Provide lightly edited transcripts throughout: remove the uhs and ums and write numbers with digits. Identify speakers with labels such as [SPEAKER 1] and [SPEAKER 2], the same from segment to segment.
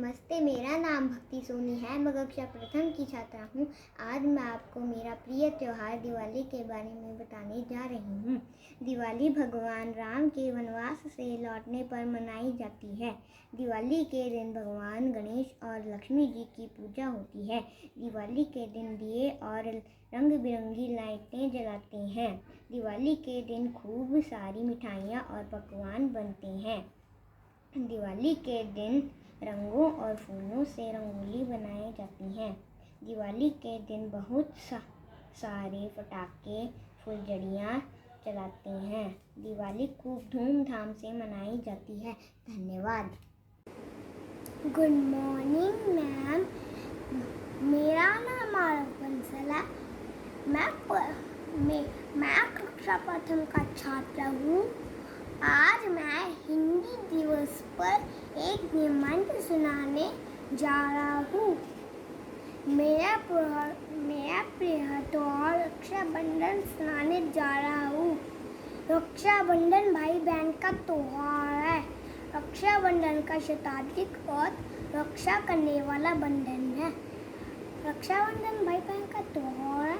[SPEAKER 1] नमस्ते, मेरा नाम भक्ति सोनी है। मैं कक्षा प्रथम की छात्रा हूँ। आज मैं आपको मेरा प्रिय त्यौहार दिवाली के बारे में बताने जा रही हूँ। दिवाली भगवान राम के वनवास से लौटने पर मनाई जाती है। दिवाली के दिन भगवान गणेश और लक्ष्मी जी की पूजा होती है। दिवाली के दिन दिए और रंग बिरंगी लाइटें जलाते हैं। दिवाली के दिन खूब सारी मिठाइयाँ और पकवान बनते हैं। दिवाली के दिन रंगों और फूलों से रंगोली बनाई जाती है। दिवाली के दिन बहुत सारे पटाखे फुलझड़ियाँ चलाते हैं। दिवाली खूब धूमधाम से मनाई जाती है। धन्यवाद।
[SPEAKER 2] गुड मॉर्निंग मैम, मेरा नाम आरव बंसल है। मैं कक्षा प्रथम का छात्र हूँ। आज मैं हिंदी दिवस पर एक निबंध सुनाने जा रहा हूँ। मेरा प्रिय त्योहार रक्षाबंधन सुनाने जा रहा हूँ। रक्षाबंधन भाई बहन का त्योहार है। रक्षाबंधन का शताब्दिक अर्थ रक्षा करने वाला बंधन है। रक्षाबंधन भाई बहन का त्योहार है।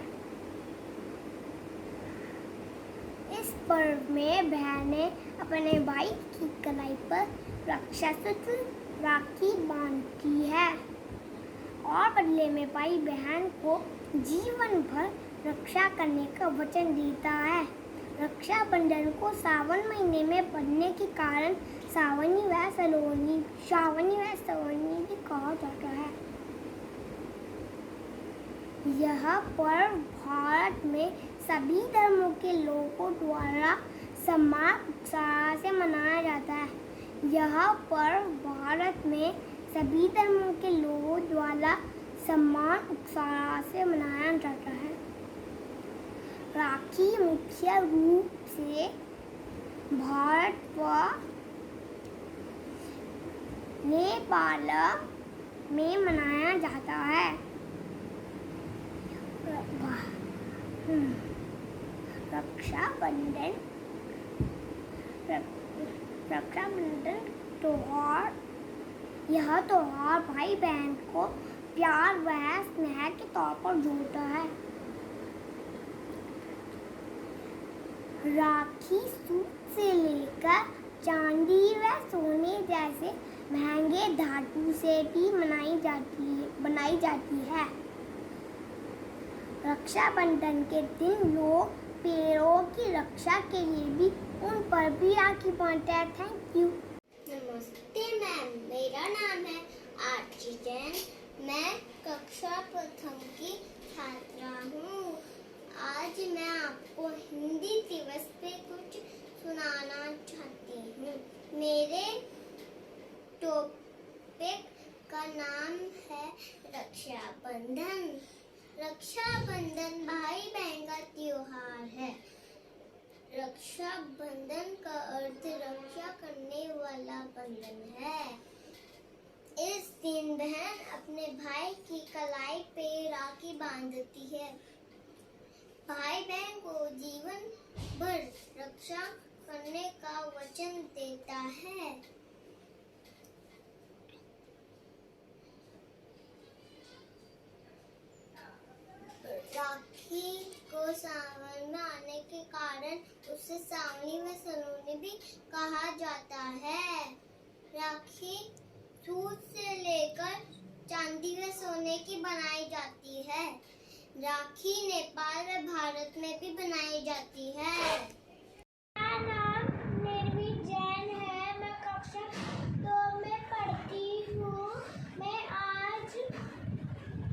[SPEAKER 2] इस पर्व में बहनें अपने भाई की कलाई पर रक्षा सूत्र राखी बांधती है और बदले में भाई बहन को जीवन भर रक्षा करने का वचन देता है। रक्षाबंधन को सावन महीने में पड़ने के कारण श्रावणी व सलोनी भी कहा जाता है। यह पर्व भारत में सभी धर्मों के लोगों द्वारा समान उत्साह से मनाया जाता है। यह पर्व भारत में सभी धर्मों के लोगों द्वारा समान उत्साह से मनाया जाता है। राखी मुख्य रूप से भारत व नेपाल में मनाया जाता है। रक्षाबंधन त्योहार, यह त्योहार भाई बहन को प्यार व स्नेह के तौर पर जोड़ता है। राखी सूत से लेकर चांदी व सोने जैसे महंगे धातु से भी बनाई जाती है। रक्षाबंधन के दिन लोग पेड़ों की रक्षा के लिए भी उन पर भी राखी बांधते हैं। Thank you.
[SPEAKER 3] नमस्ते मैम, मेरा नाम है आरती जैन। मैं कक्षा प्रथम की छात्रा हूँ। आज मैं आपको हिंदी दिवस पे कुछ सुनाना चाहती हूँ। मेरे टॉपिक का नाम है रक्षाबंधन। रक्षाबंधन भाई बहन का त्योहार है। रक्षाबंधन का अर्थ रक्षा करने वाला बंधन है। इस दिन बहन अपने भाई की कलाई पे राखी बांधती है। भाई बहन को जीवन भर रक्षा करने का वचन देता है। राखी को सावन में आने के कारण उसे सावनी व सलोनी भी कहा जाता है। राखी सूत से लेकर चांदी व सोने की बनाई जाती है। राखी नेपाल व भारत में भी बनाई जाती है।
[SPEAKER 2] मेरा नाम निर्वी जैन है। मैं कक्षा 2 में पढ़ती हूँ। मैं आज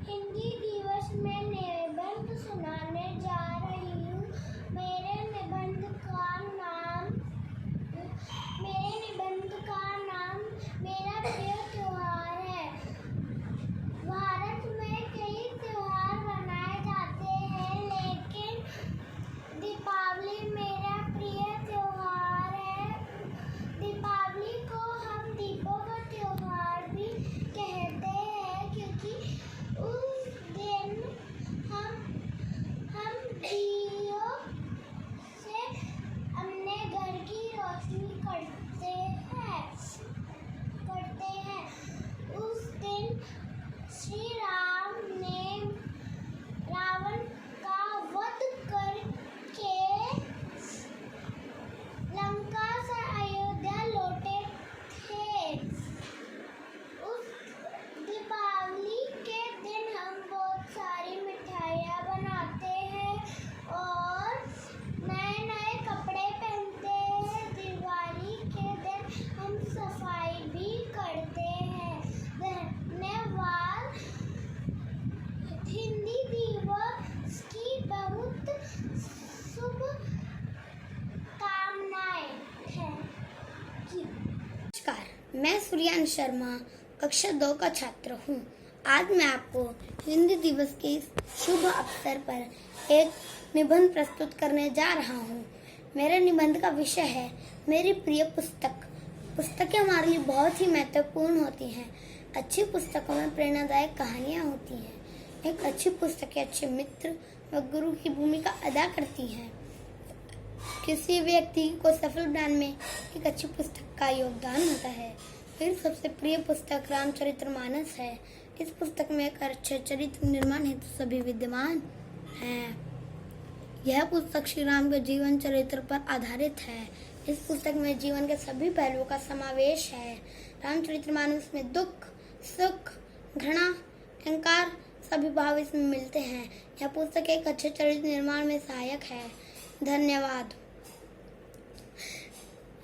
[SPEAKER 2] हिंदी दिवस में निबंध सुनाने जा रही हूँ। मेरे निबंध का नाम मेरा प्रिय त्योहार है। भारत में कई त्योहार मनाए जाते हैं, लेकिन दीपावली मेरा मैं सूर्यान शर्मा कक्षा 2 का छात्र हूँ। आज मैं आपको हिंदी दिवस के इस शुभ अवसर पर एक निबंध प्रस्तुत करने जा रहा हूँ। मेरे निबंध का विषय है मेरी प्रिय पुस्तक। पुस्तकें हमारे लिए बहुत ही महत्वपूर्ण होती हैं। अच्छी पुस्तकों में प्रेरणादायक कहानियाँ होती हैं। एक अच्छी पुस्तक अच्छे मित्र व गुरु की भूमिका अदा करती हैं। किसी व्यक्ति को सफल बनाने में एक अच्छी पुस्तक का योगदान होता है। मेरी सबसे प्रिय पुस्तक रामचरितमानस है। इस पुस्तक में एक अच्छे चरित्र निर्माण हेतु सभी विद्यमान हैं। यह पुस्तक श्री राम के जीवन चरित्र पर आधारित है। इस पुस्तक में जीवन के सभी पहलुओं का समावेश है। रामचरितमानस में दुख, सुख, घृणा, अहंकार सभी भाव इसमें मिलते हैं। यह पुस्तक एक अच्छे चरित्र निर्माण में सहायक है। धन्यवाद।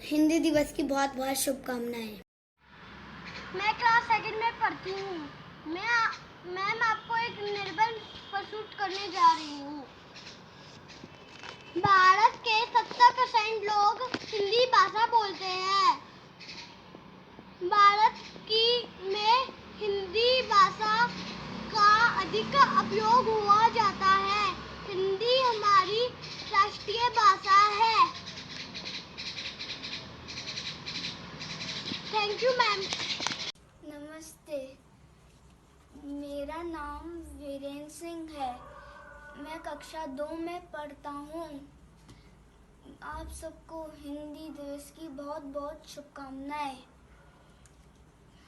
[SPEAKER 2] हिंदी दिवस की बहुत बहुत शुभकामनाएं।
[SPEAKER 3] मैं क्लास 2 में पढ़ती हूँ। मैं आपको एक निबंध प्रस्तुत करने जा रही हूँ। भारत के 70% लोग हिंदी भाषा बोलते हैं। भारत में हिंदी भाषा का अधिक उपयोग हुआ जाता है। हिंदी हमारी राष्ट्रीय भाषा है। Thank you ma'am.
[SPEAKER 4] नमस्ते, मेरा नाम वीरेंद्र सिंह है। मैं कक्षा 2 में पढ़ता हूँ। आप सबको हिंदी दिवस की बहुत बहुत शुभकामनाएं।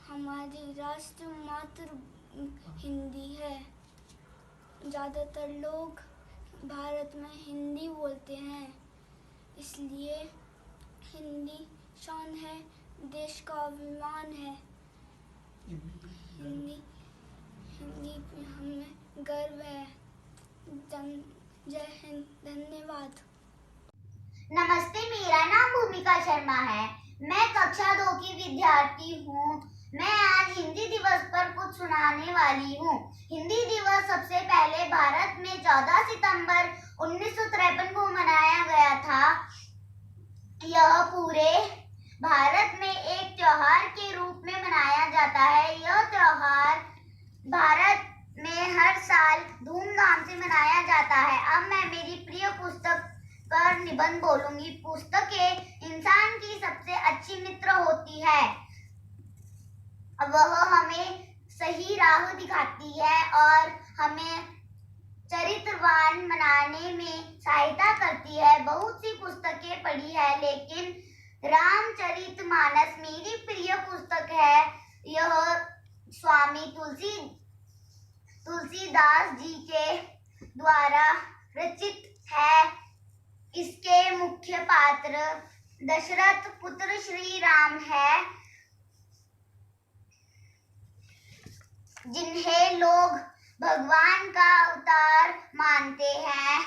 [SPEAKER 4] हमारी राष्ट्र मातृ हिंदी है। ज़्यादातर लोग भारत में हिंदी बोलते हैं, इसलिए हिंदी शान है, देश का अभिमान है। हिंदी पे हमें गर्व है। जय हिंद। धन्यवाद।
[SPEAKER 3] नमस्ते, मेरा नाम भूमिका शर्मा है। मैं कक्षा 2 की विद्यार्थी हूँ। मैं आज हिंदी दिवस पर कुछ सुनाने वाली हूँ। हिंदी दिवस सबसे पहले भारत में 14 सितंबर 1953 को मनाया गया था। यह पूरे भारत में एक त्योहार के रूप में मनाया जाता है। यह त्योहार भारत में हर साल धूमधाम से मनाया जाता है। अब मैं मेरी प्रिय पुस्तक पर निबंध बोलूंगी। पुस्तकें इंसान की सबसे अच्छी मित्र होती है। वह हमें सही राह दिखाती है और हमें चरित्रवान बनाने में सहायता करती है। बहुत सी पुस्तकें पढ़ी है, लेकिन रामचरितमानस मेरी प्रिय पुस्तक है। यह स्वामी तुलसीदास जी के द्वारा रचित है। इसके मुख्य पात्र दशरथ पुत्र श्री राम है, जिन्हें लोग भगवान का अवतार मानते हैं।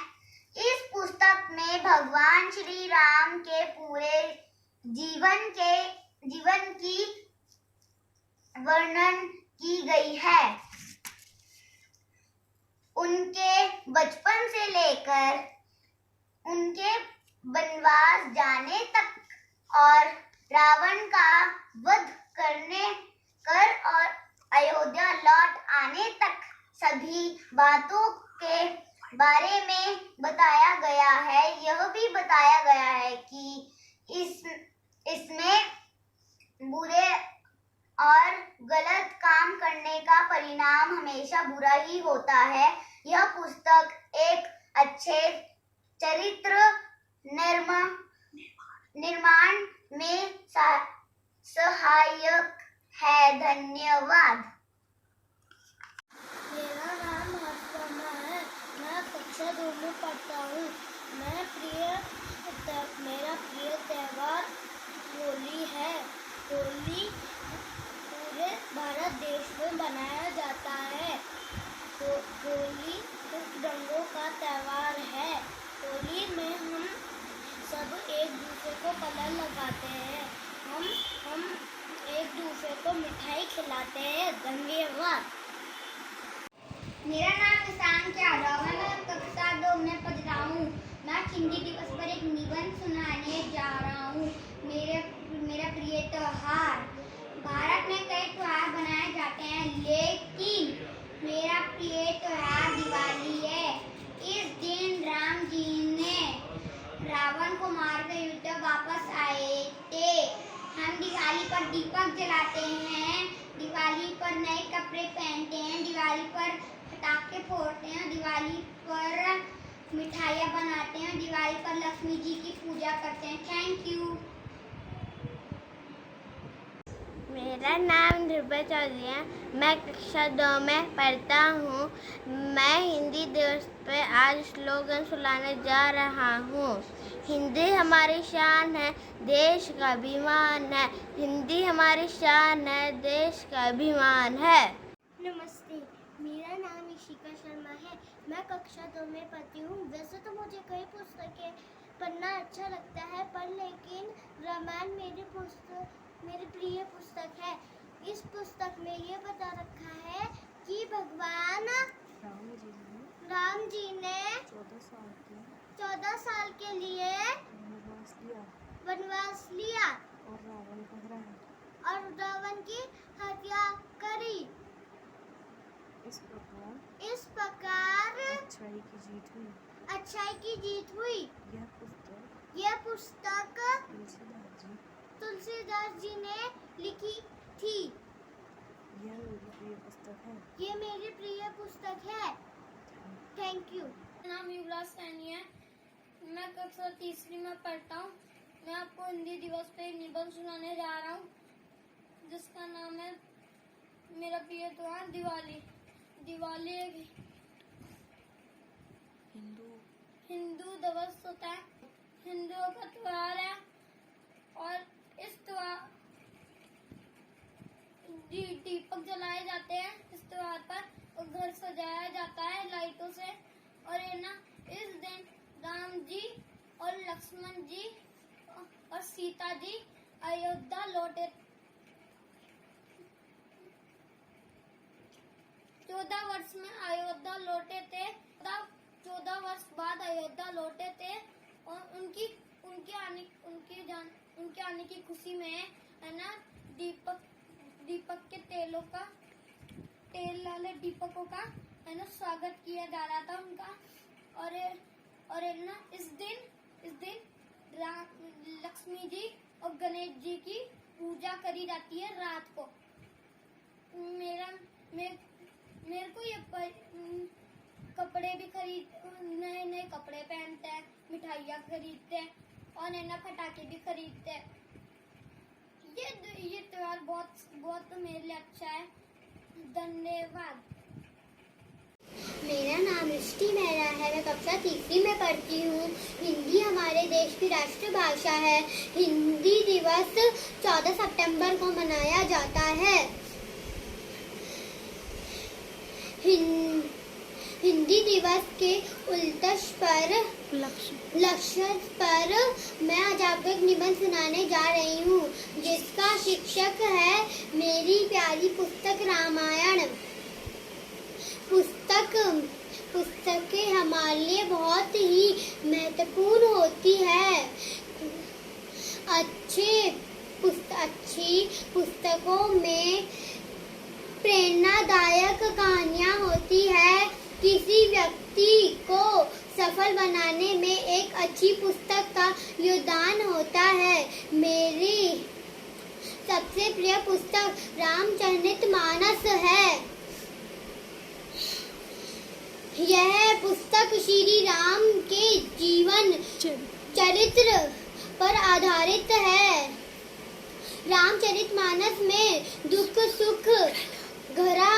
[SPEAKER 3] इस पुस्तक में भगवान श्री राम के पूरे जीवन की वर्णन की गई है। उनके बचपन से लेकर उनके वनवास जाने तक और रावण का वध कर और अयोध्या लौट आने तक सभी बातों के बारे में बताया गया है। यह भी बताया गया है कि इसमें बुरे और गलत काम करने का परिणाम हमेशा बुरा ही होता है। यह पुस्तक एक अच्छे चरित्र निर्माण में सहायक है। धन्यवाद।
[SPEAKER 4] मेरा नाम हर्षवर्मा है। मैं कक्षा 2 में पढ़ता हूँ। मेरा प्रिय त्योहार होली है। होली पूरे भारत देश में मनाया जाता है। तो होली रंगों का त्योहार है। होली में हम सब एक दूसरे को कलर लगाते हैं। हम एक दूसरे को मिठाई खिलाते हैं। धन्यवाद।
[SPEAKER 3] मेरा नाम ईशान यादव है। मैं कक्षा 2 में पढ़ रहा हूँ। मैं हिंदी दिवस पर एक निबंध सुनाने जा रहा हूँ। मेरा प्रिय त्योहार पर दीपक जलाते हैं, दिवाली पर नए कपड़े पहनते हैं, दिवाली पर पटाखे फोड़ते हैं, दिवाली पर मिठाइयाँ बनाते हैं, दिवाली पर लक्ष्मी जी की पूजा करते हैं। Thank you.
[SPEAKER 2] मेरा नाम ध्रुव चौधरी है। मैं कक्षा 2 में पढ़ता हूँ। मैं हिंदी दिवस पे आज स्लोगन सुनाने जा रहा हूँ। हिंदी हमारी शान है, देश का अभिमान है। हिंदी हमारी शान है, देश का अभिमान है।
[SPEAKER 1] नमस्ते, मेरा नाम इशिका शर्मा है। मैं कक्षा 2 में पढ़ती हूँ। वैसे तो मुझे कई पुस्तकें पढ़ना अच्छा लगता है, पर लेकिन रामायण मेरी प्रिय पुस्तक है। इस पुस्तक में ये बता रखा है कि भगवान राम जी ने 14 साल के लिए वनवास लिया और रावण की हत्या करी। इस प्रकार अच्छाई की जीत हुई। यह पुस्तक तुलसीदास जी ने लिखी थी। ये मेरी प्रिय पुस्तक है। Thank you.
[SPEAKER 4] मेरा नाम युवराज सैनी है। मैं कक्षा 3 में पढ़ता हूँ। मैं आपको हिंदी दिवस पे एक निबंध सुनाने जा रहा हूँ, जिसका नाम है मेरा प्रिय त्योहार दिवाली। दिवाली एक हिंदू दिवस होता है, हिंदुओं का त्योहार है। और इस त्योहार दीपक जलाए जाते हैं इस त्योहार पर, और घर सजाया जाता है लाइटों से। और ये ना इस दिन राम जी और लक्ष्मण जी और सीता जी अयोध्या लौटे। 14 वर्ष में अयोध्या लौटे थे। 14 वर्ष बाद अयोध्या लौटे थे। और उनके आने की खुशी में है ना दीपक के तेल वाले दीपकों का है ना स्वागत किया जा रहा था उनका। और है ना इस दिन लक्ष्मी जी और गणेश जी की पूजा करी जाती है रात को। मेरे को ये कपड़े भी नए कपड़े पहनते हैं, मिठाइयाँ खरीदते हैं और नए पटाखे भी खरीदते हैं। ये त्योहार बहुत मेरे लिए अच्छा है। धन्यवाद।
[SPEAKER 3] मेरा नाम रिष्टि मेहरा है। मैं कक्षा 3 में पढ़ती हूँ। हिंदी हमारे देश की राष्ट्रभाषा है। हिंदी दिवस 14 सितंबर को मनाया जाता है। हिंदी दिवस के लक्ष्य पर मैं आज आपको एक निबंध सुनाने जा रही हूँ, जिसका शीर्षक है मेरी प्यारी पुस्तक रामायण। पुस्तकें हमारे लिए बहुत ही महत्वपूर्ण होती है। अच्छी पुस्तकों में प्रेरणादायक कहानियाँ होती है। किसी व्यक्ति को सफल बनाने में एक अच्छी पुस्तक का योगदान होता है। मेरी सबसे प्रिय पुस्तक रामचरितमानस है। यह पुस्तक श्री राम के जीवन चरित्र पर आधारित है। रामचरितमानस में दुख सुख भरा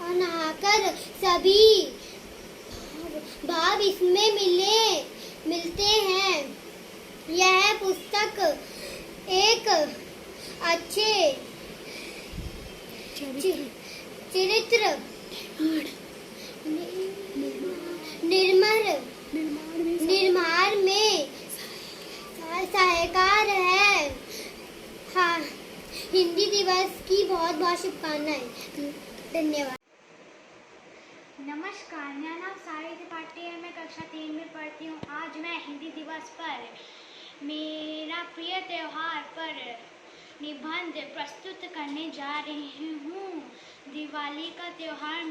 [SPEAKER 3] अनाकर सभी भाव इसमें मिलते हैं। यह पुस्तक एक अच्छे चरित्र निर्माण में सहायकार है। हाँ, हिंदी दिवस की बहुत बहुत शुभकामनाएं। धन्यवाद।
[SPEAKER 1] नमस्कार, मेरा नाम सारी त्रिपाठी है। मैं कक्षा 3 में पढ़ती हूँ। आज मैं हिंदी दिवस पर मेरा प्रिय त्योहार पर निबंध प्रस्तुत करने जा रही हूँ। दिवाली का त्योहार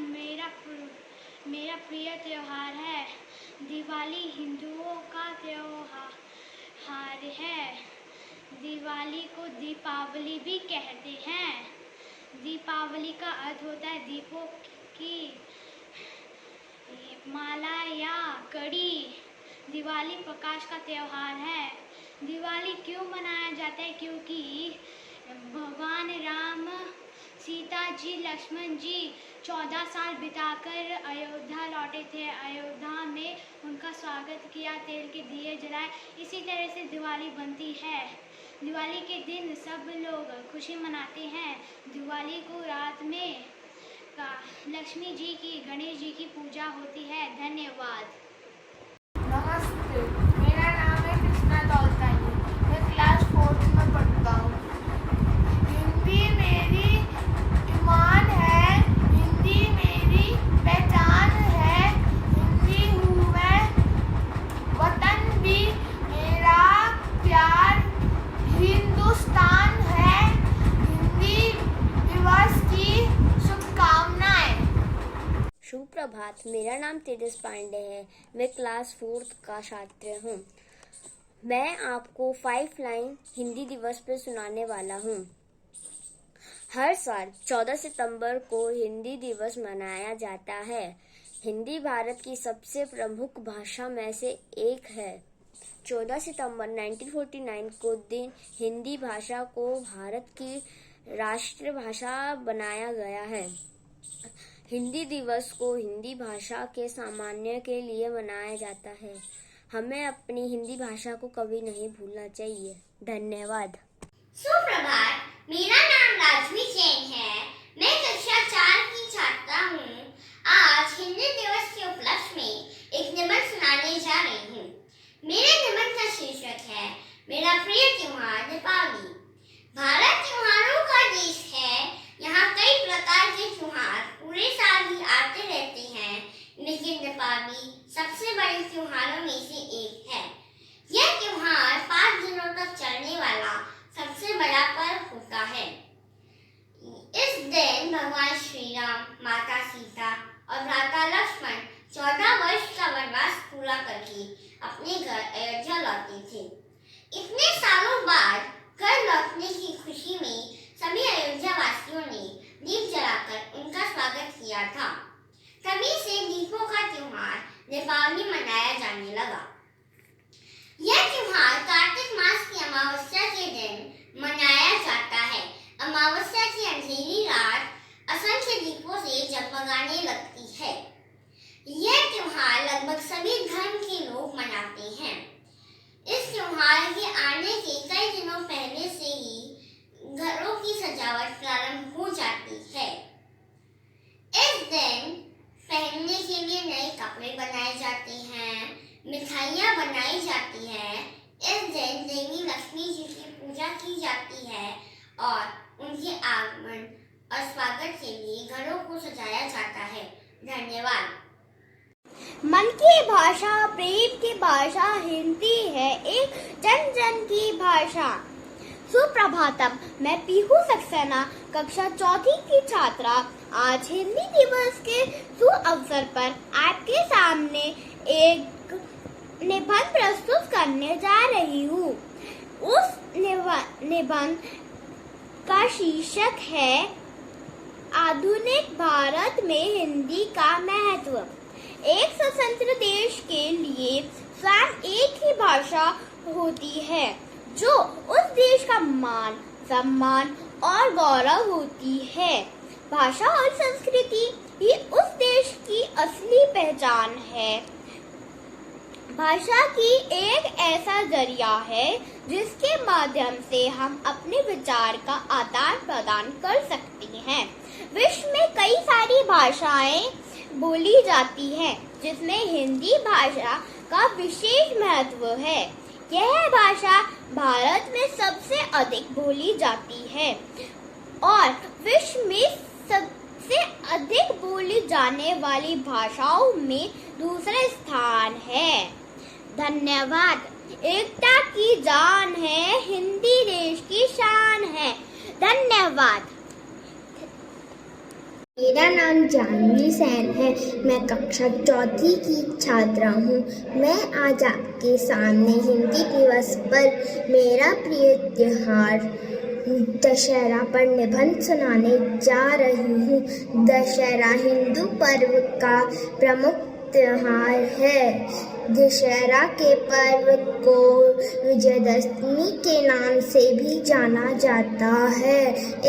[SPEAKER 5] मेरा प्रिय त्योहार है। दिवाली हिंदुओं का त्योहार है। दिवाली को दीपावली भी कहते हैं। दीपावली का अर्थ होता है दीपों की माला या कड़ी। दिवाली प्रकाश का त्योहार है। दिवाली क्यों मनाया जाता है? क्योंकि भगवान राम, सीता जी, लक्ष्मण जी 14 साल बिताकर अयोध्या लौटे थे। अयोध्या में उनका स्वागत किया, तेल के दिए जलाए। इसी तरह से दिवाली बनती है। दिवाली के दिन सब लोग खुशी मनाते हैं। दिवाली को रात में लक्ष्मी जी की, गणेश जी की पूजा होती है। धन्यवाद।
[SPEAKER 6] नमस्ते, मेरा नाम है कृष्णा दौलतानी। मैं क्लास 4th में पढ़ता हूँ। हिंदी मेरी ईमान है, हिंदी मेरी पहचान है, हिंदी हूँ मैं, वतन भी मेरा प्यार हिंदुस्तान है। हिंदी दिवस की शुभकामनाएं।
[SPEAKER 2] शुभ प्रभात, मेरा नाम तेजस पांडे है। मैं क्लास 4th का छात्र हूँ। मैं आपको 5 लाइन हिंदी दिवस पर सुनाने वाला हूँ। हर साल 14 सितंबर को हिंदी दिवस मनाया जाता है। हिंदी भारत की सबसे प्रमुख भाषा में से एक है। 14 सितंबर 1949 को दिन हिंदी भाषा को भारत की राष्ट्रभाषा बनाया गया है। हिंदी दिवस को हिंदी भाषा के सामान्य के लिए मनाया जाता है। हमें अपनी हिंदी भाषा को कभी नहीं भूलना चाहिए। धन्यवाद।
[SPEAKER 3] सुप्रभात, मेरा नाम राजवी जैन है। मैं कक्षा 4 की छात्रा हूँ। आज हिंदी दिवस के उपलक्ष्य में एक निबंध सुनाने जा रही हूँ। मेरे निबंध का शीर्षक है मेरा प्रिय त्योहार दीपावली। भारत त्योहारों का देश है। यहाँ कई प्रकार के त्योहार पूरे साल ही आते रहते हैं, लेकिन दीपावली सबसे बड़े त्योहारों में से एक है। यह त्योहार 5 दिनों तक चलने वाला सबसे बड़ा पर्व होता है। इस दिन भगवान श्री राम, माता सीता और भ्राता लक्ष्मण 14 वर्ष का वनवास पूरा करके अपने घर अयोध्या लौटे थे। इतने सालों बाद घर लौटने की खुशी में सभी अयोध्या वासियों ने दीप जलाकर उनका स्वागत किया था। तभी से दीपों का त्योहार दीपावली मनाया जाने लगा। यह त्योहार कार्तिक मास की अमावस्या के दिन मनाया जाता है। अमावस्या की अंधेरी रात असंख्य दीपों से जगमगाने लगती है। यह त्योहार लगभग सभी धर्म के लोग मनाते हैं। इस त्योहार के आने के कई दिनों पहले से ही घरों की सजावट प्रारंभ हो जाती है। इस दिन पहनने के लिए नए कपड़े बनाए जाते हैं, मिठाइयाँ बनाई जाती है। इस दिन देवी लक्ष्मी जी की पूजा की जाती है और उनके आगमन और स्वागत के लिए घरों को सजाया जाता है। धन्यवाद।
[SPEAKER 2] मन की भाषा, प्रेम की भाषा हिंदी है, एक जन जन की भाषा। सुप्रभातम, मैं पीहू सक्सेना कक्षा 4 की छात्रा आज हिंदी दिवस के शुभ अवसर पर आपके सामने एक निबंध प्रस्तुत करने जा रही हूँ। उस निबंध का शीर्षक है आधुनिक भारत में हिंदी का महत्व। एक स्वतंत्र देश के लिए स्वयं एक ही भाषा होती है जो उस देश का मान, सम्मान और गौरव होती है। भाषा और संस्कृति ही उस देश की असली पहचान है। भाषा की एक ऐसा जरिया है जिसके माध्यम से हम अपने विचार का आदान प्रदान कर सकते हैं। विश्व में कई सारी भाषाएं बोली जाती हैं, जिसमें हिंदी भाषा का विशेष महत्व है। यह भाषा भारत में सबसे अधिक बोली जाती है और विश्व में सबसे अधिक बोली जाने वाली भाषाओं में दूसरे स्थान है। धन्यवाद। एकता की जान है, हिंदी देश की शान है। धन्यवाद। मेरा नाम जानवी सेन है। मैं कक्षा चौथी की छात्रा हूँ। मैं आज आपके सामने हिंदी दिवस पर मेरा प्रिय त्योहार दशहरा पर निबंध सुनाने जा रही हूँ। दशहरा हिंदू पर्व का प्रमुख त्योहार है। दशहरा के पर्व को विजयदशमी के नाम से भी जाना जाता है।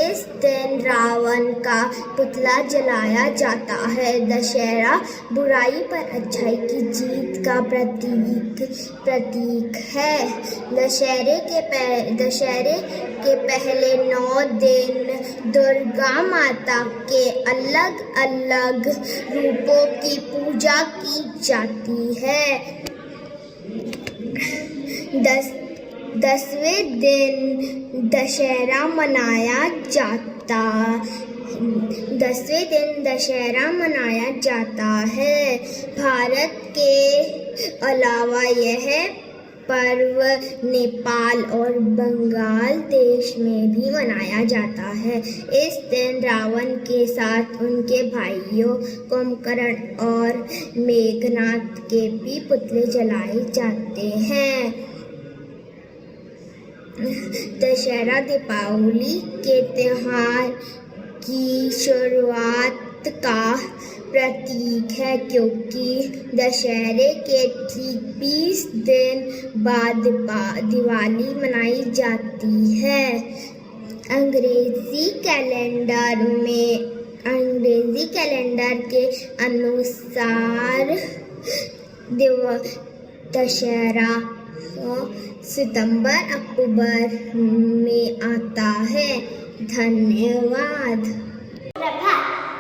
[SPEAKER 2] इस दिन रावण का पुतला जलाया जाता है। दशहरा बुराई पर अच्छाई की जीत का प्रतीक है। दशहरे के पहले 9 दिन दुर्गा माता के अलग अलग रूपों की पूजा की जाती है। 10वें दिन दशहरा मनाया जाता है। भारत के अलावा यह पर्व नेपाल और बंगाल देश में भी मनाया जाता है। इस दिन रावण के साथ उनके भाइयों कुंभकर्ण और मेघनाद के भी पुतले जलाए जाते हैं। दशहरा दीपावली के त्योहार की शुरुआत का प्रतीक है, क्योंकि दशहरे के ठीक 20 दिन बाद दिवाली मनाई जाती है। अंग्रेजी कैलेंडर के अनुसार दशहरा सितंबर अक्टूबर में आता है। धन्यवाद।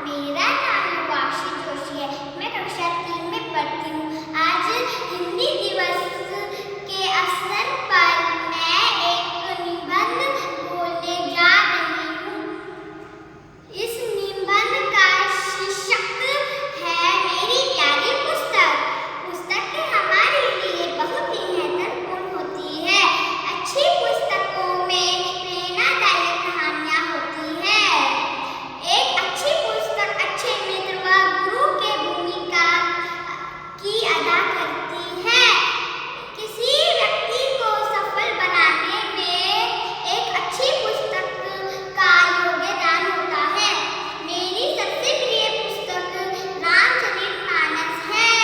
[SPEAKER 3] मेरा नाम वाशी जोशी है। मैं कक्षा 3 में पढ़ती हूँ। आज हिंदी दिवस के अवसर पर मैं एक निबंध बोलने जा रही हूँ। इस निबंध का शीर्षक है मेरी प्यारी पुस्तक। पुस्तक हमारे लिए बहुत ही महत्वपूर्ण होती है। अच्छी पुस्तकों में प्रेरणादायक कहानियाँ होती है। एक अच्छी पुस्तक अच्छे मित्र व गुरु के भूमिका की अदा करती है। किसी व्यक्ति को सफल बनाने में एक अच्छी पुस्तक का योगदान होता है। मेरी सबसे प्रिय पुस्तक रामचरितमानस है।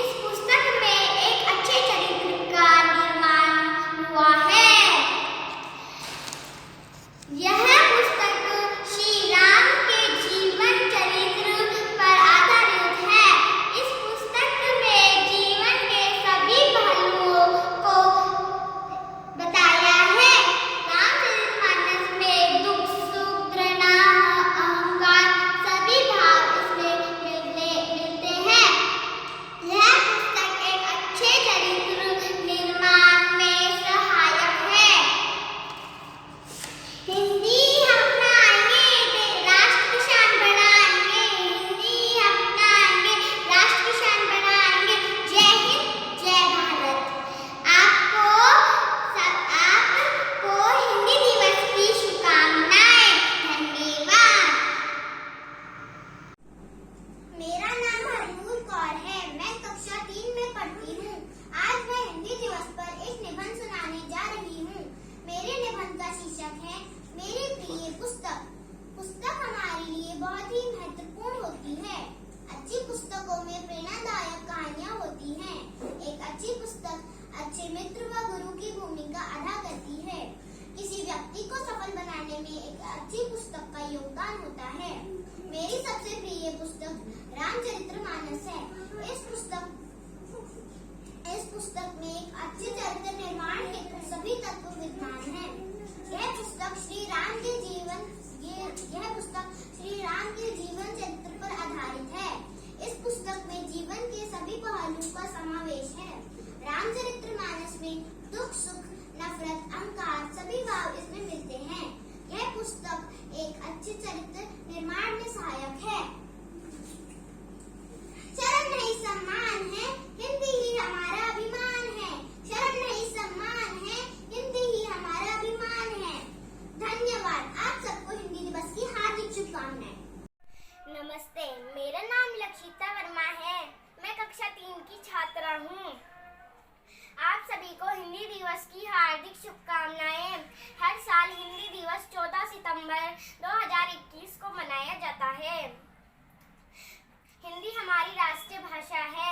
[SPEAKER 3] इस पुस्तक में एक अच्छे चरित्र का निर्माण हुआ है। यह पुस्तक श्री राम के जीवन चरित्र पर आधारित है। इस पुस्तक में जीवन के सभी पहलुओं को बताया है। रामचरितमानस में दुख, सुख, घृणा, अहंकार सभी भाव इसमें मिलते हैं। यह पुस्तक एक अच्छे चरित्र निर्माण में सहायक है। हिंदी अपनाएंगे, राष्ट्र की शान बढ़ाएंगे। हिंदी अपनाएंगे, राष्ट्र की शान बढ़ाएंगे। जय हिंद, जय भारत। आपको हिंदी दिवस की शुभकामनाएं। धन्यवाद। मेरा नाम हरनूर कौर है। मैं कक्षा 3 में पढ़ती हूँ। आज मैं हिंदी दिवस पर एक निबंध सुनाने जा रही हूँ। मेरे निबंध का शीर्षक है मेरी प्रिय पुस्तक। पुस्तक हमारे लिए बहुत ही महत्वपूर्ण होती है। अच्छी पुस्तकों में प्रेरणादायक कहानियाँ होती हैं। एक अच्छी पुस्तक अच्छे मित्र व गुरु की भूमिका अदा करती है। किसी व्यक्ति को सफल बनाने में एक अच्छी पुस्तक का योगदान होता है। मेरी सबसे प्रिय पुस्तक रामचरितमानस है। इस पुस्तक में एक अच्छे चरित्र निर्माण हेतु सभी तत्व विद्यमान हैं। यह पुस्तक श्री राम के जीवन चरित्र पर आधारित है। इस पुस्तक में जीवन के सभी पहलुओं का समावेश है। रामचरितमानस में दुख, सुख, नफरत, अहंकार सभी भाव इसमें मिलते हैं। यह पुस्तक एक अच्छे चरित्र निर्माण में सहायक है। शर्म नहीं सम्मान है, हिंदी ही हमारा अभिमान है। शर्म नहीं सम्मान है, हिंदी ही हमारा अभिमान है। धन्यवाद। आप सबको हिंदी दिवस की हार्दिक शुभकामनाएं।
[SPEAKER 2] हार्दिक शुभकामनाएं। हर साल हिंदी दिवस 14 सितंबर 2021 को मनाया जाता है। हिंदी हमारी राष्ट्रीय भाषा है,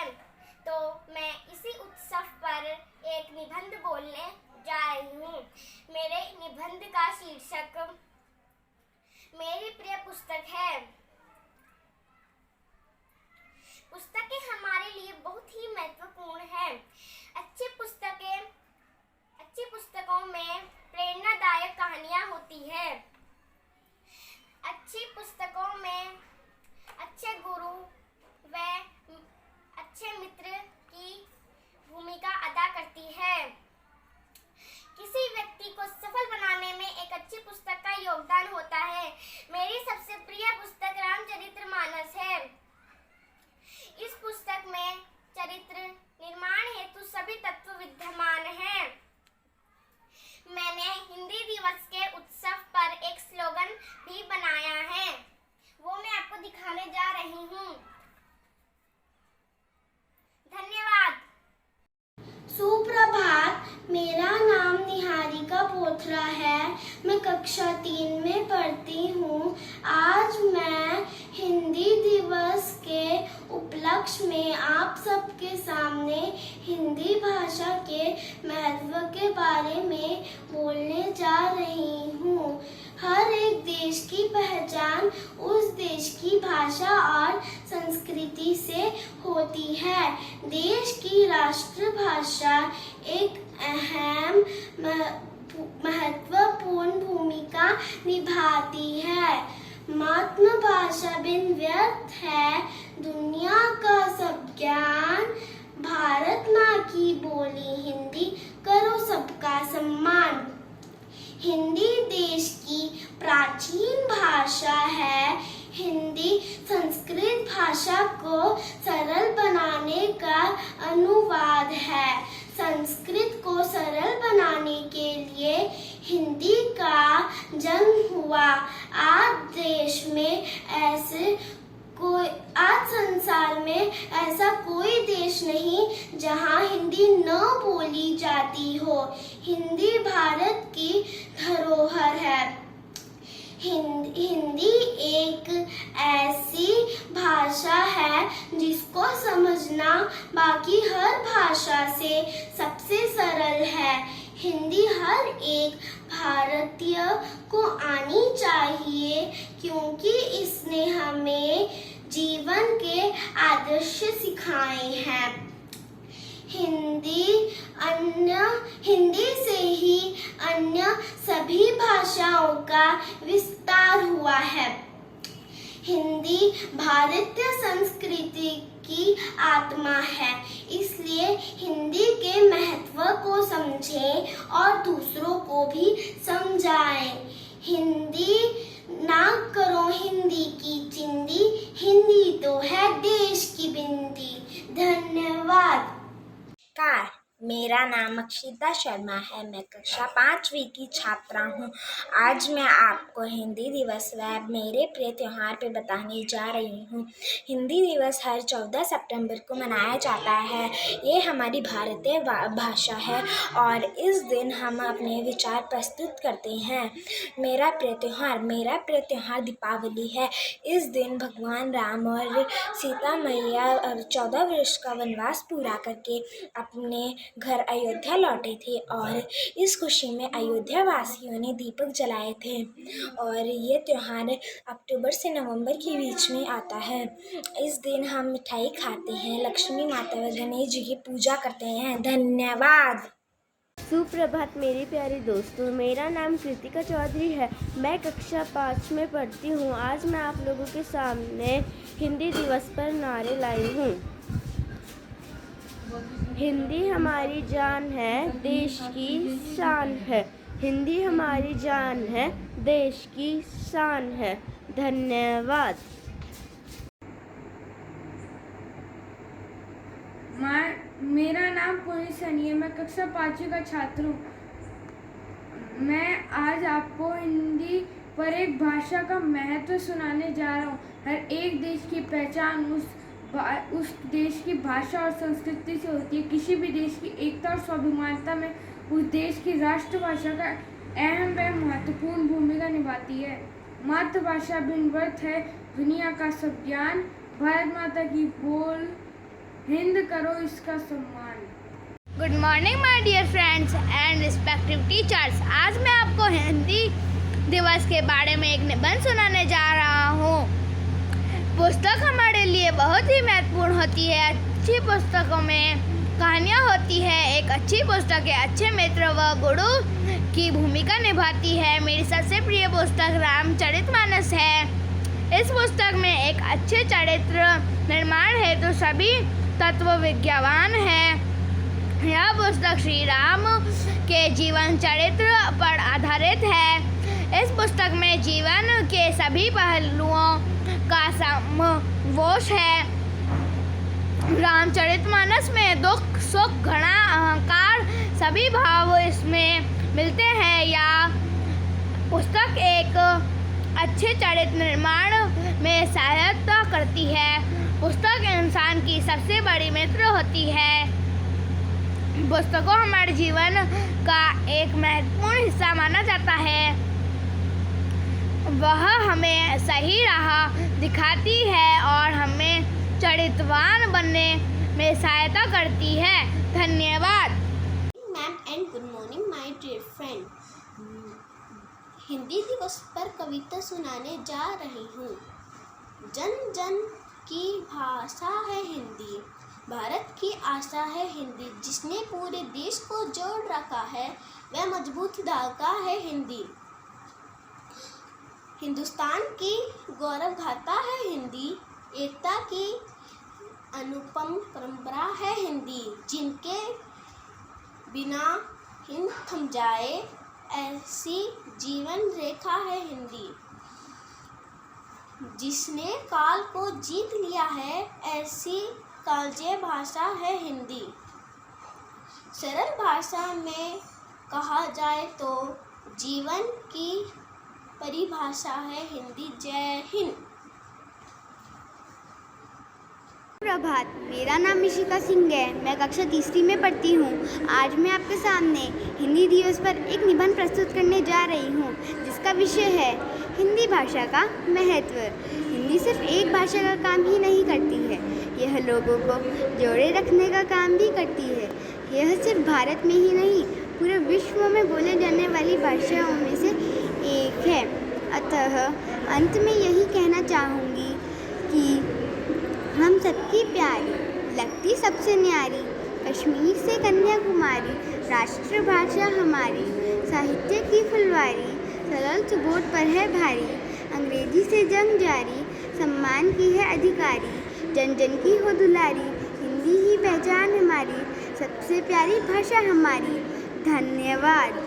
[SPEAKER 2] तो मैं इसी उत्सव पर एक निबंध बोलने जा रही हूँ। मेरे निबंध का शीर्षक मेरी प्रिय पुस्तक है। पुस्तकें हमारे लिए बहुत ही महत्वपूर्ण हैं। अच्छी पुस्तकों में प्रेरणादायक कहानियाँ होती है। अच्छी पुस्तकों में अच्छे गुरु व अच्छे मित्र की भूमिका अदा करती है। किसी व्यक्ति को सफल बनाने में एक अच्छी पुस्तक का योगदान होता है। मेरी सबसे प्रिय पुस्तक रामचरितमानस है। इस पुस्तक में चरित्र निर्माण हेतु सभी तत्व विद्यमान हैं। मैंने हिंदी दिवस के उत्सव पर एक स्लोगन भी बनाया है, वो मैं आपको दिखाने जा रही हूँ। धन्यवाद।
[SPEAKER 4] सुप्रभात, मेरा नाम निहारिका पोथरा है। मैं कक्षा 3 में पढ़ती हूँ। आज मैं हिंदी दिवस के उपलक्ष्य में आप सबके सामने हिंदी भाषा के महत्व के बारे में बोलने जा रही हूँ। हर एक देश की पहचान उस देश की भाषा और संस्कृति से होती है। देश की राष्ट्रभाषा एक अहम महत्वपूर्ण भूमिका निभाती है। मातृभाषा बिन व्यर्थ है दुनिया का सब ज्ञान। भारत माँ की बोली हिंदी, करो सबका सम्मान। हिंदी देश की प्राचीन भाषा है। हिंदी संस्कृत भाषा को सरल बनाने का अनुवाद है। संस्कृत को सरल बनाने के लिए हिंदी का जन्म हुआ। आज संसार में ऐसा कोई देश नहीं जहां हिंदी न बोली जाती हो। हिंदी भारत की धरोहर है। हिंदी एक ऐसी भाषा है जिसको समझना बाकी हर भाषा से सबसे सरल है। हिंदी हर एक भारतीय को आनी चाहिए, क्योंकि इसने हमें जीवन के आदर्श सिखाए हैं। हिंदी से ही अन्य सभी भाषाओं का विस्तार हुआ है। हिंदी भारतीय संस्कृति की आत्मा है, इसलिए हिंदी के महत्व को समझें और दूसरों को भी समझाएं। हिंदी ना करो हिंदी की चिंदी, हिंदी तो है देश की बिंदी। धन्यवाद।
[SPEAKER 7] मेरा नाम अक्षिता शर्मा है। मैं कक्षा 5वीं की छात्रा हूँ। आज मैं आपको हिंदी दिवस व मेरे प्रिय त्योहार पे बताने जा रही हूँ। हिंदी दिवस हर 14 सितंबर को मनाया जाता है। ये हमारी भारतीय भाषा है और इस दिन हम अपने विचार प्रस्तुत करते हैं। मेरा प्रिय त्योहार दीपावली है। इस दिन भगवान राम और सीता मैया 14 वर्ष का वनवास पूरा करके अपने घर अयोध्या लौटे थे और इस खुशी में अयोध्या वासियों ने दीपक जलाए थे। और ये त्योहार अक्टूबर से नवंबर के बीच में आता है। इस दिन हम मिठाई खाते हैं, लक्ष्मी माता व गणेश जी की पूजा करते हैं। धन्यवाद।
[SPEAKER 8] सुप्रभात मेरे प्यारे दोस्तों, मेरा नाम कृतिका चौधरी है। मैं कक्षा 5 में पढ़ती हूँ। आज मैं आप लोगों के सामने हिंदी दिवस पर नारे लाई हूँ। हिंदी हमारी जान है, देश की शान है। हिंदी हमारी जान है, देश की शान है। धन्यवाद।
[SPEAKER 6] मेरा नाम पुनीत सनी है। मैं कक्षा 5वीं का छात्र हूँ। मैं आज आपको हिंदी पर एक भाषा का महत्व सुनाने जा रहा हूँ। हर एक देश की पहचान उस उस देश की भाषा और संस्कृति से होती है। किसी भी देश की एकता और स्वाभिमानता में उस देश की राष्ट्रभाषा का अहम व महत्वपूर्ण भूमिका निभाती है। मातृभाषा बिन व्यर्थ है दुनिया का सब ज्ञान, भारत माता की बोल, हिंद करो इसका सम्मान।
[SPEAKER 5] Good morning my dear friends and respective teachers. आज मैं आपको हिंदी दिवस के बारे में एक निबंध सुनाने जा रहा हूँ। पुस्तक हमारे लिए बहुत ही महत्वपूर्ण होती है। अच्छी पुस्तकों में कहानियाँ होती है। एक अच्छी पुस्तक एक अच्छे मित्र व गुरु की भूमिका निभाती है। मेरी सबसे प्रिय पुस्तक रामचरितमानस है। इस पुस्तक में एक अच्छे चरित्र निर्माण हेतु सभी तत्व विज्ञान है। यह पुस्तक श्री राम के जीवन चरित्र पर आधारित है। इस पुस्तक में जीवन के सभी पहलुओं का समावेश है। रामचरितमानस में दुख सुख घृणा अहंकार सभी भाव इसमें मिलते हैं। यह पुस्तक एक अच्छे चरित्र निर्माण में सहायता करती है। पुस्तक इंसान की सबसे बड़ी मित्र होती है। पुस्तकों हमारे जीवन का एक महत्वपूर्ण हिस्सा माना जाता है। वह हमें सही राह दिखाती है और हमें चरित्रवान बनने में सहायता करती है। धन्यवाद।
[SPEAKER 2] Ma'am and good morning my dear friend. Hindi दिवस पर कविता सुनाने जा रही हूँ। जन जन की भाषा है हिंदी, भारत की आशा है हिंदी। जिसने पूरे देश को जोड़ रखा है वह मजबूत धागा है हिंदी। हिंदुस्तान की गौरव गाथा है हिंदी, एकता की अनुपम परंपरा है हिंदी। जिनके बिना हिंद थम जाए ऐसी जीवन रेखा है हिंदी। जिसने काल को जीत लिया है ऐसी कालजयी भाषा है हिंदी। सरल भाषा में कहा जाए तो जीवन की परिभाषा है हिंदी। जय हिंद।
[SPEAKER 1] प्रभात, मेरा नाम इशिका सिंह है। मैं कक्षा तीसरी में पढ़ती हूँ। आज मैं आपके सामने हिंदी दिवस पर एक निबंध प्रस्तुत करने जा रही हूँ जिसका विषय है हिंदी भाषा का महत्व। हिंदी सिर्फ एक भाषा का काम ही नहीं करती है, यह लोगों को जोड़े रखने का काम भी करती है। यह सिर्फ भारत में ही नहीं पूरे विश्व में बोले जाने वाली भाषाओं में से एक है। अतः अंत में यही कहना चाहूँगी कि हम सबकी प्यारी, लगती सबसे न्यारी, कश्मीर से कन्याकुमारी, राष्ट्रभाषा हमारी, साहित्य की फुलवारी, सरल सुबोध पर है भारी, अंग्रेजी से जंग जारी, सम्मान की है अधिकारी, जन जन की हो दुलारी, हिंदी ही पहचान हमारी, सबसे प्यारी भाषा हमारी। धन्यवाद।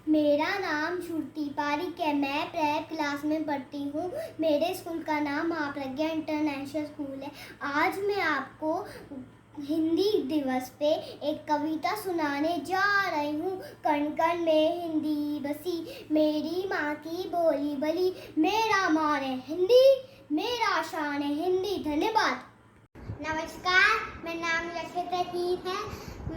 [SPEAKER 3] मेरा नाम श्रुति पारिक है। मैं प्रेप क्लास में पढ़ती हूँ। मेरे स्कूल का नाम महाप्रज्ञा इंटरनेशनल स्कूल है। आज मैं आपको हिंदी दिवस पे एक कविता सुनाने जा रही हूँ। कण कण में हिंदी बसी, मेरी माँ की बोली बली, मेरा मान है हिंदी, मेरा शान है हिंदी। धन्यवाद।
[SPEAKER 1] नमस्कार, मेरा नाम लक्षित है।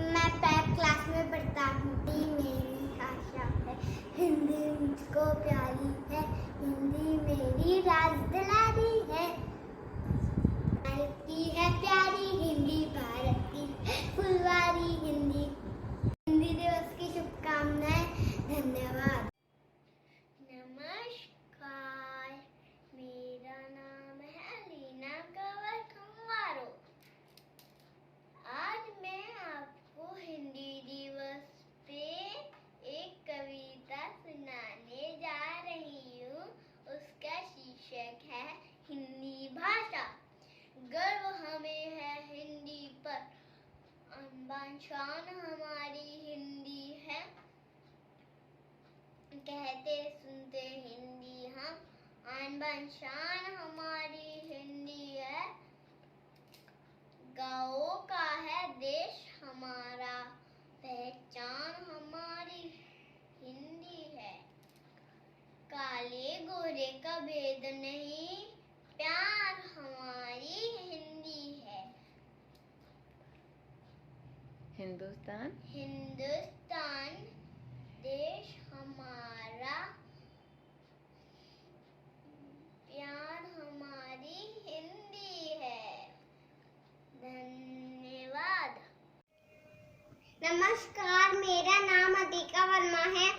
[SPEAKER 1] मैं प्रेप क्लास में पढ़ता हूँ। मेरी भाषा है हिंदी, मुझको प्यारी है हिंदी, मेरी राज दुलारी है। भारत की है प्यारी हिंदी, भारत की फुलवारी हिंदी। हिंदी दिवस की शुभकामनाएं। धन्यवाद।
[SPEAKER 3] नमस्कार, मेरा नाम है लीना कंवर कुमारो। आज मैं आपको हिंदी दिवस पे एक कविता सुनाने जा रही हूँ। उसका शीर्षक है हिंदी भाषा। गर्व हमें है हिंदी पर, आन शान हमारी हिंदी है। कहते सुनते हिंदी हम, आन बान शान हमारी हिंदी है। गाँवों का है देश हमारा, पहचान हमारी हिंदी है। काले गोरे का भेद नहीं,
[SPEAKER 8] हिंदुस्तान
[SPEAKER 3] हिंदुस्तान देश हमारा, प्यार हमारी हिंदी है। धन्यवाद।
[SPEAKER 1] नमस्कार, मेरा नाम अतिका वर्मा है।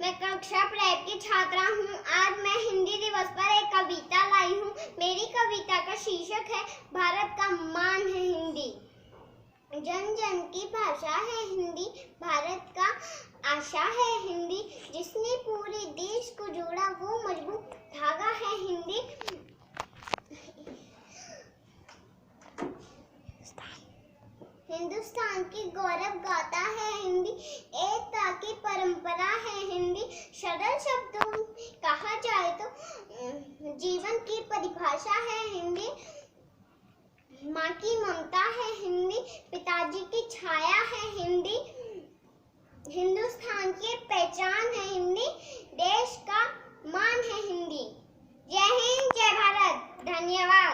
[SPEAKER 1] मैं कक्षा प्रेप की छात्रा हूँ। आज मैं हिंदी दिवस पर एक कविता लाई हूँ। मेरी कविता का शीर्षक है भारत का मान है हिंदी। जन जन की भाषा है हिंदी, भारत का आशा है हिंदी। जिसने पूरे देश को जोड़ा वो मजबूत धागा है हिंदी। हिंदुस्तान की गौरव गाथा है हिंदी, एकता की परंपरा है हिंदी। सरल शब्दों में कहा जाए तो जीवन की परिभाषा है हिंदी। माँ की ममता है हिंदी, पिताजी की छाया है हिंदी। हिंदुस्तान की पहचान है हिंदी, देश का मान है हिंदी। जय हिंद, जय भारत। धन्यवाद।